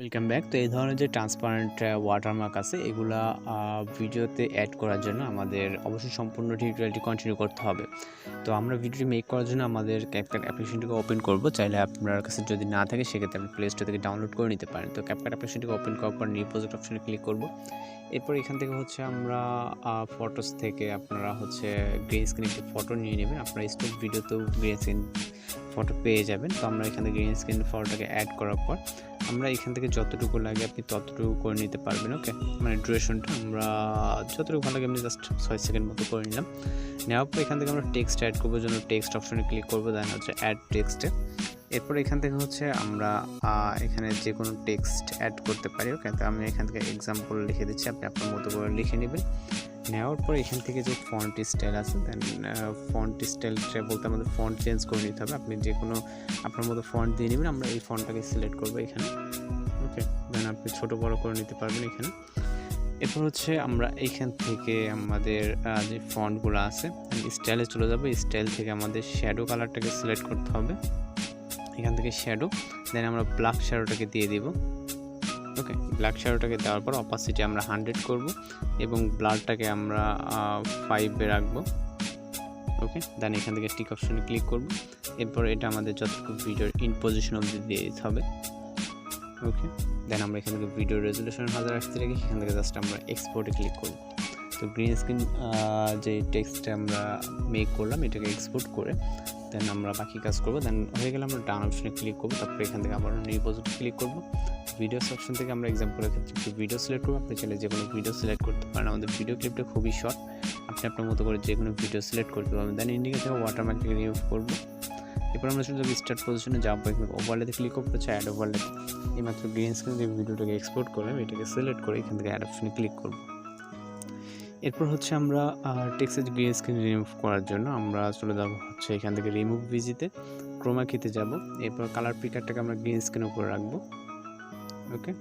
Welcome back. তো এই ধরনের যে ট্রান্সপারেন্ট ওয়াটারমার্ক আছে এগুলা ভিডিওতে অ্যাড করার জন্য আমাদের অবশ্যই সম্পূর্ণ টিউটোরিয়ালটি কন্টিনিউ করতে হবে। তো আমরা ভিডিওটি মেক করার জন্য আমাদের CapCut অ্যাপ্লিকেশনটিকে ওপেন করব। চাইলে আপনার কাছে যদি না থাকে সেক্ষেত্রে আপনি প্লে স্টোর থেকে ডাউনলোড করে নিতে পারেন। তো CapCut অ্যাপ্লিকেশনটিকে ওপেন করার পর নিউ প্রজেক্ট অপশনে ক্লিক করব। এরপর এখান থেকে আমরা ফটোস থেকে আপনারা গ্রিন স্ক্রিন একটি ফটো নিয়ে নেবেন। আপনারা স্টক ভিডিওতেও গ্রিন স্ক্রিন ফটো পেয়ে যাবেন। তো আমরা এখান থেকে গ্রিন স্ক্রিন ফটোটাকে অ্যাড করার পর আমরা এখান থেকে যতটুকু লাগে আপনি ততটুকু করে নিতে পারবেন। ওকে, মানে ডিউরেশনটা আমরা যতটুকু ভালো লাগে আমি জাস্ট 6 সেকেন্ড মতো করে নিলাম। নেওয়ার পর এখান থেকে আমরা টেক্সট অ্যাড করবো জন্য টেক্সট অপশনে ক্লিক করবো, দেন অ্যাড টেক্সটে। এরপর এখান থেকে আমরা এখানে যে কোনো টেক্সট অ্যাড করতে পারি। ওকে, তো আমি এখান থেকে এক্সাম্পল লিখে দিচ্ছি, আপনি আপনার মতো করে লিখে নেবেন। নেওয়ার পর এখান থেকে যে ফন্ট স্টাইল আছে, দেন ফন্ট স্টাইলটা বলতে আমাদের ফন্ট চেঞ্জ করে নিতে হবে। আপনি যে কোনো আপনার মতো ফন্ট দিয়ে নেবেন। আমরা এই ফন্টটাকে সিলেক্ট করবো এখানে। ওকে, দেন আপনি ছোটো বড়ো করে নিতে পারবেন এখানে। এরপর আমরা এইখান থেকে আমাদের যে ফন্টগুলো আছে স্টাইলে চলে যাবো। স্টাইল থেকে আমাদের শ্যাডো কালারটাকে সিলেক্ট করতে হবে। এখান থেকে শ্যাডো, দেন আমরা ব্ল্যাক শ্যাডোটাকে দিয়ে দিব। ওকে, ব্ল্যাক শ্যাডোটাকে দেওয়ার পর অপাসিটি আমরা 100 করব এবং ব্লারটাকে আমরা 5-এ রাখবো। ওকে, দেন এখান থেকে টিক অপশনে ক্লিক করব। এরপর এটা আমাদের যতটুকু ভিডিওর ইন পজিশন অবধি দিয়ে দিতে হবে। ওকে, দেন আমরা এখান থেকে ভিডিও রেজলিউশন 1080 রেখে এখান থেকে জাস্ট আমরা এক্সপোর্টে ক্লিক করব। তো গ্রিন স্ক্রিন যে টেক্সটটা আমরা মেক করলাম এটাকে এক্সপোর্ট করে দেন আমরা বাকি কাজ করব। দেন হয়ে গেলে আমরা ডান অপশনে ক্লিক করব। তারপর এখান থেকে আবার নিউ প্রজেক্টে ক্লিক করব। ভিডিওস অপশন থেকে আমরা এক্সাম্পলের ক্ষেত্রে একটু ভিডিও সিলেক্ট করব। আপনি চাইলে যে কোনো ভিডিও সিলেক্ট করতে পারেন। আমাদের ভিডিও ক্লিপটা খুবই শর্ট, আপনি আপনার মতো করে যে কোনো ভিডিও সিলেক্ট করতে পারবেন। দেন ইন্ডিকেট থেকে ওয়াটারমার্কটাকে রিমুভ করব। এরপর আমরা চলে যাবো স্টার্ট পজিশনে, যাবো এখানে ওভারলেতে ক্লিক করবো, অ্যাড ওভারলে। এইমাত্র গ্রিন স্ক্রিন যে ভিডিওটাকে এক্সপোর্ট করলাম এটাকে সিলেক্ট করে এখান থেকে অ্যাড অপশনে ক্লিক করব। এরপর আমরা টেক্সটের গ্রিন স্ক্রিন রিমুভ করার জন্য আমরা চলে যাব এখান থেকে রিমুভ ভিজিতে, ক্রোমা কিতে যাব। এরপর কালার পিকারটাকে আমরা গ্রিন স্ক্রিনের উপরে রাখবো। ওকে,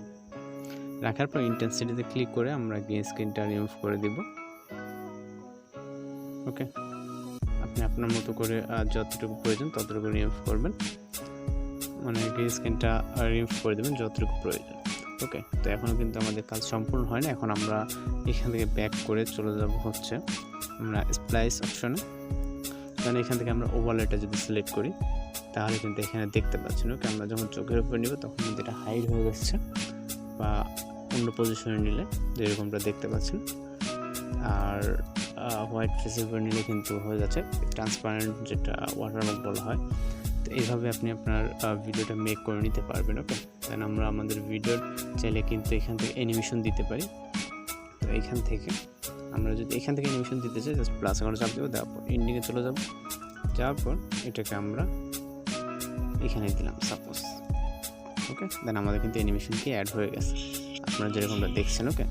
রাখার পর ইন্টেন্সিটিতে ক্লিক করে আমরা গ্রিন স্ক্রিনটা রিমুভ করে দিব। ওকে, আপনি আপনার মতো করে যতটুকু প্রয়োজন ততটুকু রিমুভ করবেন, মানে গ্রিন স্ক্রিনটা রিমুভ করে দেবেন যতটুকু প্রয়োজন। ওকে, তো এখনও কিন্তু আমাদের কাজ সম্পূর্ণ হয় না। এখন আমরা এখান থেকে ব্যাক করে চলে যাব আমরা স্প্লাইস অপশনে। কারণ এখান থেকে আমরা ওভারলেটা যদি সিলেক্ট করি তাহলে কিন্তু এখানে দেখতে পাচ্ছেন। ওকে, আমরা যখন চোখের উপরে নিব তখন কিন্তু এটা হাইড হয়ে যাচ্ছে, বা অন্য পজিশনে নিলে যেরকমটা দেখতে পাচ্ছেন। আর হোয়াইট ফেসের উপরে নিলে কিন্তু হয়ে যাচ্ছে ট্রান্সপারেন্ট, যেটা ওয়াটারমার্ক বলা হয়। তো এইভাবে আপনি আপনার ভিডিওটা মেক করে নিতে পারবেন। ওকে, দেন আমরা আমাদের ভিডিওর চাইলে কিন্তু এখান থেকে অ্যানিমেশন দিতে পারি। তো এইখান থেকে আমরা যদি এখান থেকে অ্যানিমেশন দিতে চাই জাস্ট প্লাস আকারে চাপ দেবো, দেওয়ার পর এন্ডিংয়ে চলে যাব। যাওয়ার পর এটাকে আমরা এখানে দিলাম সাপোজ। ওকে, দেন আমাদের কিন্তু অ্যানিমেশনটি অ্যাড হয়ে গেছে আপনারা যেরকমটা দেখছেন। ওকে,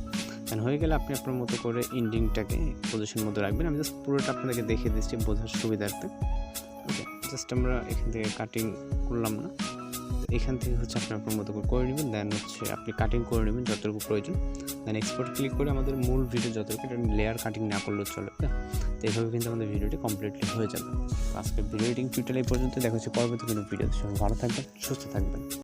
দেন হয়ে গেলে আপনি আপনার মতো করে এন্ডিংটাকে পজিশন মতো রাখবেন। আমি জাস্ট পুরোটা আপনাদেরকে দেখিয়ে দিচ্ছি বোঝার সুবিধার্থে। ওকে, জাস্ট আমরা এখান থেকে কাটিং করলাম না, এখান থেকে আপনি আপনার মতো করে নেবেন। দেন আপনি কাটিং করে নেবেন যতটুকু প্রয়োজন। দেন এক্সপোর্ট ক্লিক করে আমাদের মূল ভিডিও যতটুকু, এটা লেয়ার কাটিং না করলেও চলে। তো এইভাবে কিন্তু আমাদের ভিডিওটি কমপ্লিটলি হয়ে যাবে। আজকের ভিডিও এডিটিং টিউটোরিয়াল এই পর্যন্ত। দেখা হচ্ছে পরবর্তী কোনো ভিডিও। ভালো থাকবেন, সুস্থ থাকবেন।